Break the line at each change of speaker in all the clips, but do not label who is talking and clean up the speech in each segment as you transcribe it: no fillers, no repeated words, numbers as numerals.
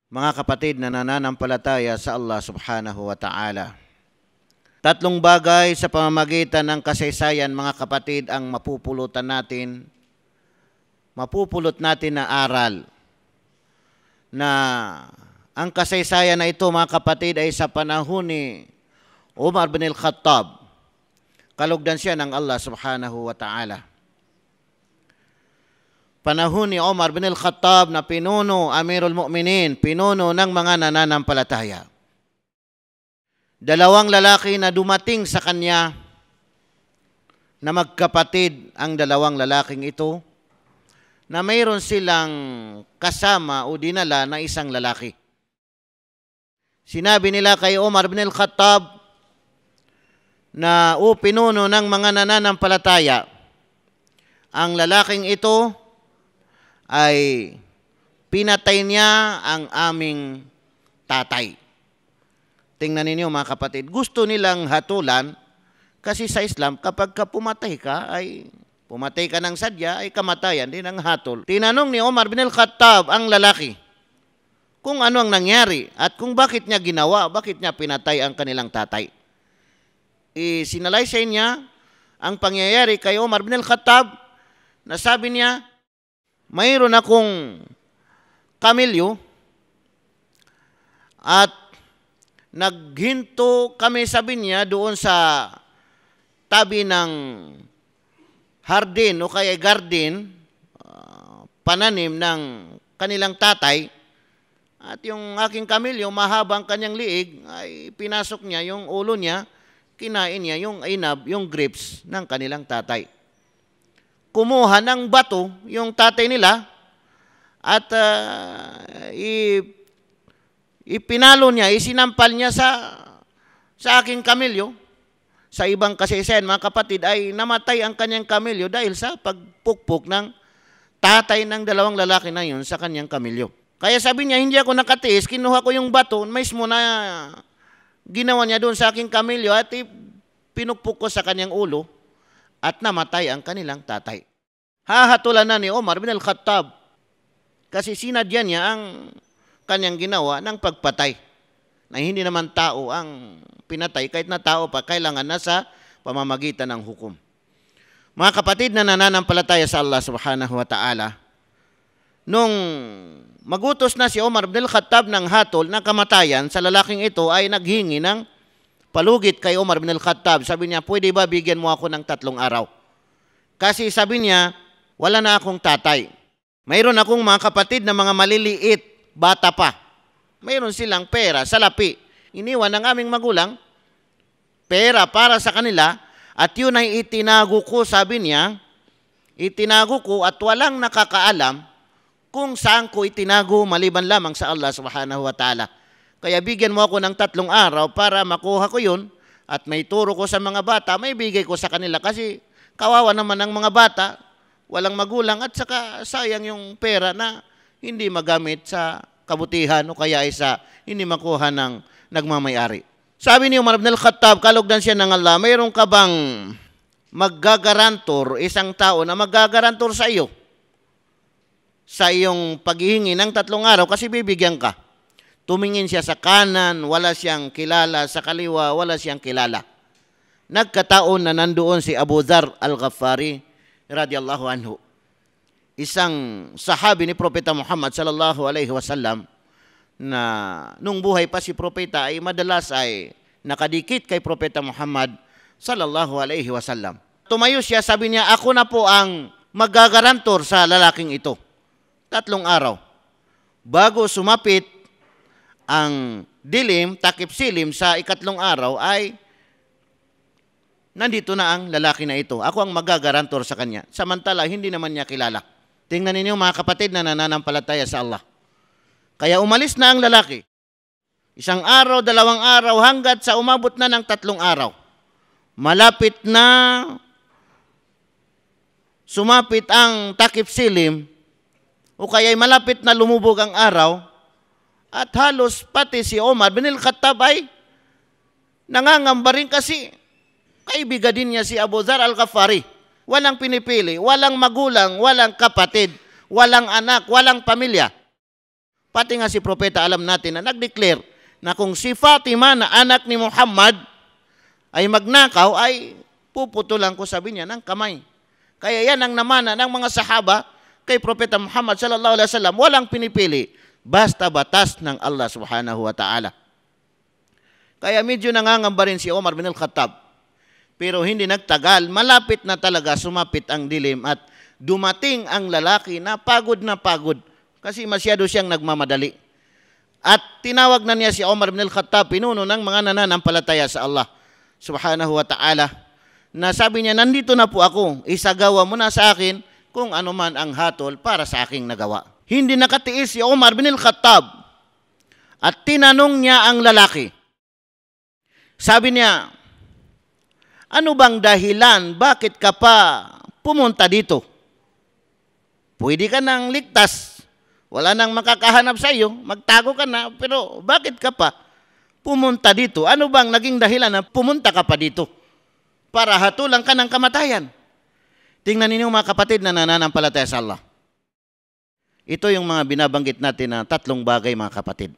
Mga kapatid na nananampalataya sa Allah subhanahu wa ta'ala. Tatlong bagay sa pamamagitan ng kasaysayan, mga kapatid, ang mapupulot natin na aral. Na ang kasaysayan na ito, mga kapatid, ay sa panahon ni Umar bin al-Khattab. Kalugdan siya ng Allah subhanahu wa ta'ala. Panahon ni Umar bin al-Khattab na pinuno, Amirul Mu'minin, pinuno ng mga nananampalataya. Dalawang lalaki na dumating sa kanya na magkapatid ang dalawang lalaking ito na mayroon silang kasama o dinala na isang lalaki. Sinabi nila kay Umar bin al-Khattab na pinuno ng mga nananampalataya, ang lalaking ito ay pinatay niya ang aming tatay. Tingnan ninyo mga kapatid, gusto nilang hatulan kasi sa Islam kapag pumatay ka ng sadya ay kamatayan din ang hatol. Tinanong ni Umar bin al-Khattab ang lalaki kung ano ang nangyari at kung bakit niya ginawa, bakit niya pinatay ang kanilang tatay. Sinalaysay niya ang pangyayari kay Umar bin al-Khattab na sabi niya, mayroon akong kamilyo at naghinto kami, sabi niya, doon sa tabi ng hardin o kaya garden, pananim ng kanilang tatay. At yung aking kamilyo, mahabang kanyang liig, ay pinasok niya yung ulo niya, kinain niya yung inab, yung grapes ng kanilang tatay. Kumuha ng bato yung tatay nila at ipinalo niya, isinampal niya sa aking kamilyo. Sa ibang kasaysayan, mga kapatid, ay namatay ang kanyang kamilyo dahil sa pagpukpok ng tatay ng dalawang lalaki na yun sa kanyang kamilyo. Kaya sabi niya, hindi ako nakatiis, kinuha ko yung bato mismo na ginawa niya doon sa aking kamilyo at pinukpok ko sa kanyang ulo at namatay ang kanilang tatay. Hahatulan na ni Umar bin al-Khattab kasi sinadya niya ang kanyang ginawa ng pagpatay na hindi naman tao ang pinatay, kahit na tao pa, kailangan na sa pamamagitan ng hukom. Mga kapatid na nananampalataya sa Allah subhanahu wa ta'ala, nung magutos na si Umar bin al-Khattab ng hatol na kamatayan sa lalaking ito, ay naghingi ng palugit kay Umar bin al-Khattab. Sabi niya, pwede ba bigyan mo ako ng 3 araw? Kasi sabi niya, wala na akong tatay. Mayroon akong mga kapatid na mga maliliit, bata pa. Mayroon silang pera, salapi. Iniwan ng aming magulang, pera para sa kanila, at yun ay itinago ko, sabi niya, itinago ko at walang nakakaalam kung saan ko itinago maliban lamang sa Allah subhanahu wa ta'ala. Kaya bigyan mo ako ng 3 araw para makuha ko yun at may turo ko sa mga bata, may bigay ko sa kanila kasi kawawa naman ang mga bata, walang magulang at saka sayang yung pera na hindi magamit sa kabutihan o kaya isa hindi makuha ng nagmamayari. Sabi ni Umar bin al-Khattab, kalugdan siya ng Allah, mayroon ka bang maggagarantor, isang tao na maggagarantor sa iyo sa iyong paghihingi ng 3 araw kasi bibigyan ka? Tumingin siya sa kanan, wala siyang kilala, sa kaliwa, wala siyang kilala. Nagkataon na nandoon si Abu Dhar al-Ghafari radiyallahu anhu, isang sahabi ni Propeta Muhammad sallallahu alaihi wasallam na nung buhay pa si Propeta ay madalas ay nakadikit kay Propeta Muhammad sallallahu alaihi wasallam. Tumayo siya, sabi niya, ako na po ang maggagarantor sa lalaking ito. 3 araw. Bago sumapit ang dilim, takip silim sa 3 araw ay nandito na ang lalaki na ito. Ako ang magagarantor sa kanya. Samantala, hindi naman niya kilala. Tingnan ninyo mga kapatid na nananampalataya sa Allah. Kaya umalis na ang lalaki. 1 araw, 2 araw, hanggat sa umabot na ng 3 araw. Malapit na sumapit ang takip silim o kaya malapit na lumubog ang araw at halos pati si Umar bin al-Khattab ay nangangamba rin kasi kaibigan din niya si Abu Dhar al-Ghafari. Walang pinipili, walang magulang, walang kapatid, walang anak, walang pamilya. Pati nga si propeta alam natin na nag-declare na kung si Fatima na anak ni Muhammad ay magnakaw, ay puputulan ko, sabi niya, ng kamay. Kaya yan ang namana ng mga sahaba kay propeta Muhammad sallallahu alaihi wasallam, walang pinipili, basta batas ng Allah subhanahu wa ta'ala. Kaya medyo nangangamba rin si Omar bin al-Khattab. Pero hindi nagtagal, malapit na talaga sumapit ang dilim at dumating ang lalaki na pagod kasi masyado siyang nagmamadali. At tinawag na niya si Omar bin al-Khattab, pinuno ng mga nananampalataya sa Allah subhanahu wa ta'ala, na sabi niya, nandito na po ako, isagawa mo na sa akin kung ano man ang hatol para sa aking nagawa. Hindi nakatiis si Omar bin al-Khattab at tinanong niya ang lalaki. Sabi niya, ano bang dahilan, bakit ka pa pumunta dito? Pwede ka nang ligtas, wala nang makakahanap sa iyo, magtago ka na, pero bakit ka pa pumunta dito? Ano bang naging dahilan na pumunta ka pa dito? Para hatulan ka ng kamatayan. Tingnan ninyo mga kapatid na nananampalataya sa Allah. Ito yung mga binabanggit natin na tatlong bagay mga kapatid.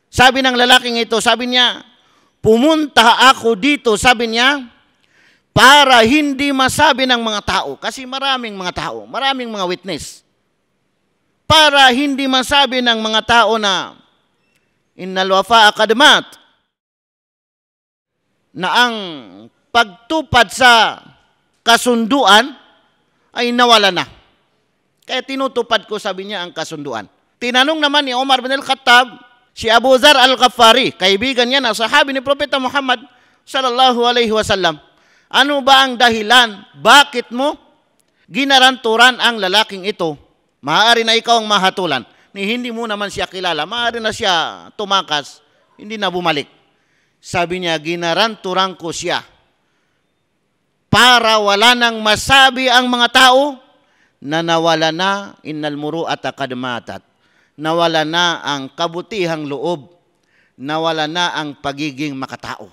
Sabi ng lalaking ito, sabi niya, pumunta ako dito, sabi niya, para hindi masabi ng mga tao. Kasi maraming mga tao, maraming mga witness. Para hindi masabi ng mga tao na innal wafa'a qad mat, na ang pagtupad sa kasunduan ay nawala na. Kaya tinutupad ko, sabi niya, ang kasunduan. Tinanong naman ni Omar bin al-Khattab si Abu Dharr al-Ghafari, kaibigan niya na sahabi ni Propeta Muhammad sallallahu alaihi wasallam. Ano ba ang dahilan? Bakit mo ginaranturan ang lalaking ito? Maaari na ikaw ang mahatulan. Hindi mo naman siya kilala. Maaari na siya tumakas, hindi na bumalik. Sabi niya, ginaranturan ko siya para wala nang masabi ang mga tao na nawala na innal muru'ata qad matat. Nawala na ang kabutihang loob. Nawala na ang pagiging makatao.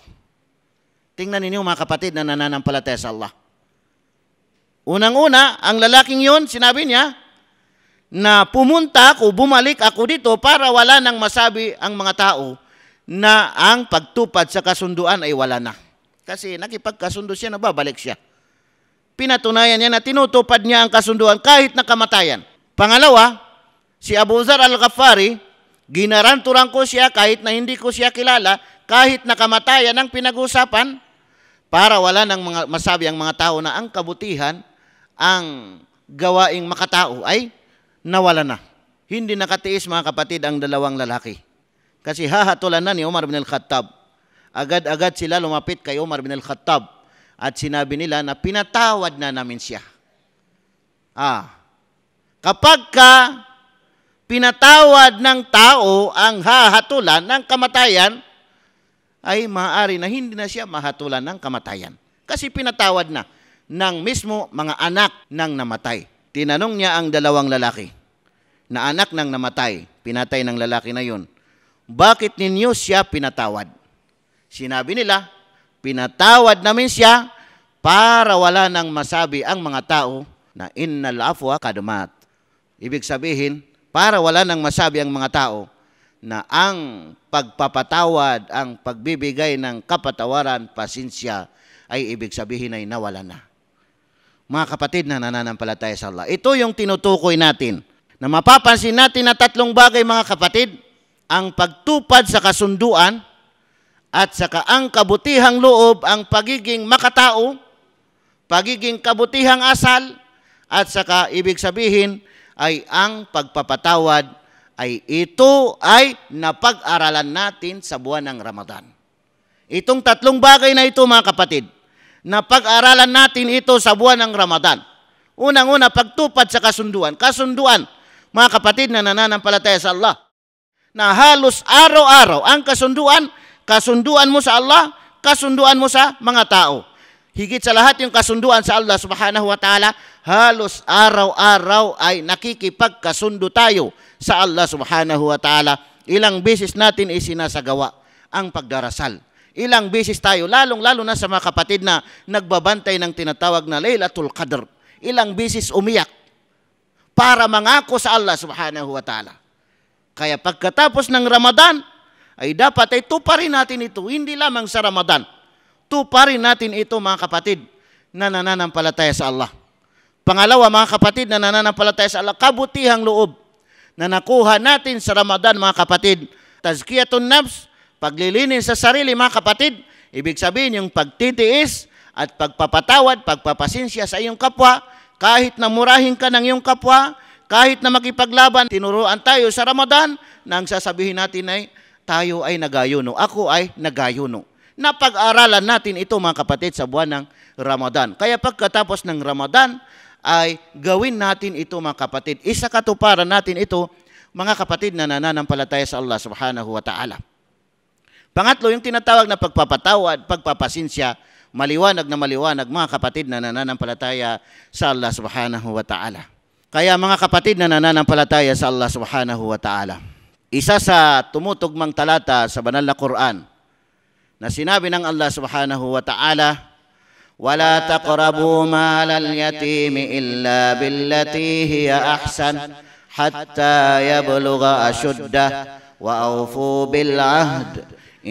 Tingnan ninyo mga kapatid na nananampalataya sa Allah. Unang-una, ang lalaking yun, sinabi niya, na pumunta ako, bumalik ako dito para wala nang masabi ang mga tao na ang pagtupad sa kasunduan ay wala na. Kasi nakipagkasundo siya, nababalik siya. Pinatunayan niya na tinutupad niya ang kasunduan kahit na kamatayan. Pangalawa, si Abu Dharr al-Ghafari, ginaranturan ko siya kahit na hindi ko siya kilala, kahit na kamatayan ang pinag-usapan, para wala nang masabi ang mga tao na ang kabutihan, ang gawaing makatao ay nawala na. Hindi nakatiis mga kapatid ang dalawang lalaki. Kasi hahatulan na ni Umar bin al-Khattab. Agad-agad sila lumapit kay Umar bin al-Khattab at sinabi nila na pinatawad na namin siya. Kapag ka pinatawad ng tao ang hahatulan ng kamatayan, ay maaari na hindi na siya mahatulan ng kamatayan. Kasi pinatawad na ng mismo mga anak ng namatay. Tinanong niya ang dalawang lalaki na anak ng namatay, pinatay ng lalaki na yun, bakit ninyo siya pinatawad? Sinabi nila, pinatawad namin siya para wala nang masabi ang mga tao na innal afwa qad mat. Ibig sabihin, para wala nang masabi ang mga tao na ang pagpapatawad, ang pagbibigay ng kapatawaran, pasensya, ay ibig sabihin ay nawala na. Mga kapatid na nananampalataya sa Allah, ito yung tinutukoy natin, na mapapansin natin na tatlong bagay mga kapatid, ang pagtupad sa kasunduan, at saka ang kabutihang loob, ang pagiging makatao, pagiging kabutihang asal, at saka ibig sabihin ay ang pagpapatawad, ay ito ay napag-aralan natin sa buwan ng Ramadan. Itong tatlong bagay na ito mga kapatid, napag-aralan natin ito sa buwan ng Ramadan. Unang-una, pagtupad sa kasunduan. Kasunduan, mga kapatid na nananampalataya sa Allah, na halos araw-araw ang kasunduan, kasunduan mo sa Allah, kasunduan mo sa mga tao. Higit sa lahat yung kasunduan sa Allah subhanahu wa ta'ala, halos araw-araw ay nakikipagkasundo tayo sa Allah subhanahu wa ta'ala. Ilang beses natin isinasagawa ang pagdarasal. Ilang beses tayo, lalong-lalo na sa mga kapatid na nagbabantay ng tinatawag na Laylatul Qadr. Ilang beses umiyak para mangako sa Allah subhanahu wa ta'ala. Kaya pagkatapos ng Ramadan, ay dapat ay tuparin natin ito, hindi lamang sa Ramadan. Tuparin natin ito mga kapatid na nananampalataya sa Allah. Pangalawa mga kapatid na nananampalataya sa Allah, kabutihang loob na nakuha natin sa Ramadan mga kapatid. Tazkiyatun nafs, paglilinis sa sarili mga kapatid, ibig sabihin yung pagtitiis at pagpapatawad, pagpapasinsya sa iyong kapwa, kahit na murahin ka ng iyong kapwa, kahit na makipaglaban. Tinuruan tayo sa Ramadan na ang sasabihin natin ay tayo ay nagayuno, ako ay nagayuno. Napag-aralan natin ito mga kapatid sa buwan ng Ramadan. Kaya pagkatapos ng Ramadan ay gawin natin ito mga kapatid. Isa katuparan natin ito mga kapatid na nananampalataya sa Allah subhanahu wa ta'ala. Pangatlo, yung tinatawag na pagpapatawad, pagpapasinsya, maliwanag na maliwanag mga kapatid na nananampalataya sa Allah subhanahu wa ta'ala. Kaya mga kapatid na nananampalataya sa Allah subhanahu wa ta'ala, isa sa tumutugmang talata sa banal na Quran na sinabi ng Allah subhanahu wa ta'ala, وَلَا تَقْرَبُوا مَالَ الْيَتِيمِ إِلَّا بِالَّتِي هِيَ أَحْسَنُ حَتَّى يَبْلُغَ أَشُدَّهُ وَأَوْفُوا بِالْعَهْدِ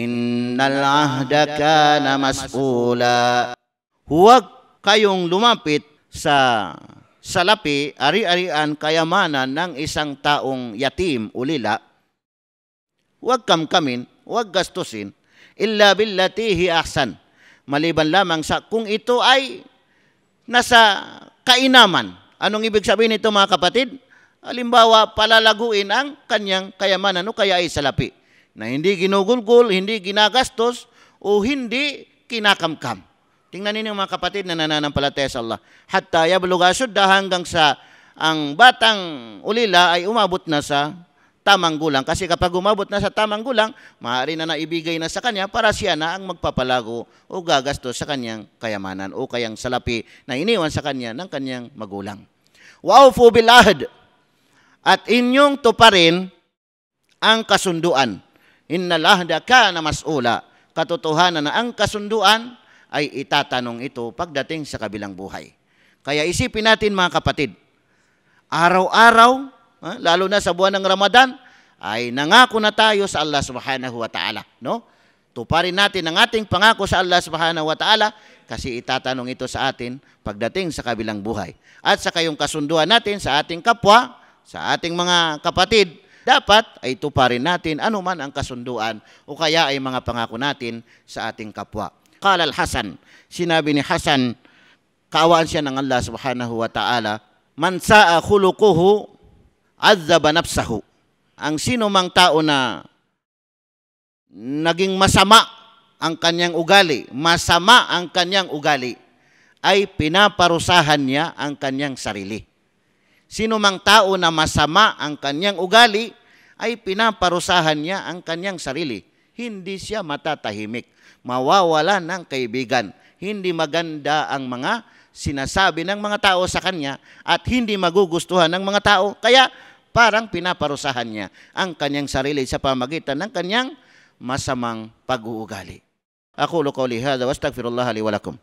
إِنَّ الْعَهْدَ كَانَ مَسْئُولًا. Huwag kayong lumapit sa salapi, ari-arian, kayamanan ng isang taong yatim, ulila. Huwag kamkamin, huwag gastusin, illa billati hi ahsan. Maliban lamang sa kung ito ay nasa kainaman. Anong ibig sabihin nito mga kapatid? Halimbawa, palalaguin ang kanyang kayamanan o kaya ay salapi na hindi ginugulgul, hindi ginagastos o hindi kinakamkam. Tingnan ninyo mga kapatid na nananampalataya sa Allah. Hatta yablugha ashuddah, hanggang sa ang batang ulila ay umabot na sa tamang gulang. Kasi kapag umabot na sa tamang gulang, maaari na naibigay na sa kanya para siya na ang magpapalago o gagastos sa kanyang kayamanan o kayang salapi na iniwan sa kanya ng kanyang magulang. Wa'ufu bil ahd, at inyong tuparin ang kasunduan. Innal ahda kana mas'ula. Katotohanan na ang kasunduan ay itatanong ito pagdating sa kabilang buhay. Kaya isipin natin mga kapatid, araw-araw, lalo na sa buwan ng Ramadan, ay nangako na tayo sa Allah subhanahu wa ta'ala. No? Tuparin natin ang ating pangako sa Allah subhanahu wa ta'ala kasi itatanong ito sa atin pagdating sa kabilang buhay. At sa kayong kasunduan natin sa ating kapwa, sa ating mga kapatid, dapat ay tuparin natin anuman ang kasunduan o kaya ay mga pangako natin sa ating kapwa. Qala al-Hasan, sinabi ni Hasan, kaawaan siya ng Allah subhanahu wa ta'ala, man sa'a khuluquhu azzaba nafsahu. Ang sino mang tao na naging masama ang kanyang ugali, masama ang kanyang ugali, ay pinaparusahan niya ang kanyang sarili. Sino mang tao na masama ang kanyang ugali, ay pinaparusahan niya ang kanyang sarili. Hindi siya matatahimik, mawawala ng kaibigan. Hindi maganda ang mga sinasabi ng mga tao sa kanya at hindi magugustuhan ng mga tao. Kaya parang pinaparusahan niya ang kanyang sarili sa pamagitan ng kanyang masamang pag-uugali. Aqulu qawli hadha wa astaghfirullah li wa lakum.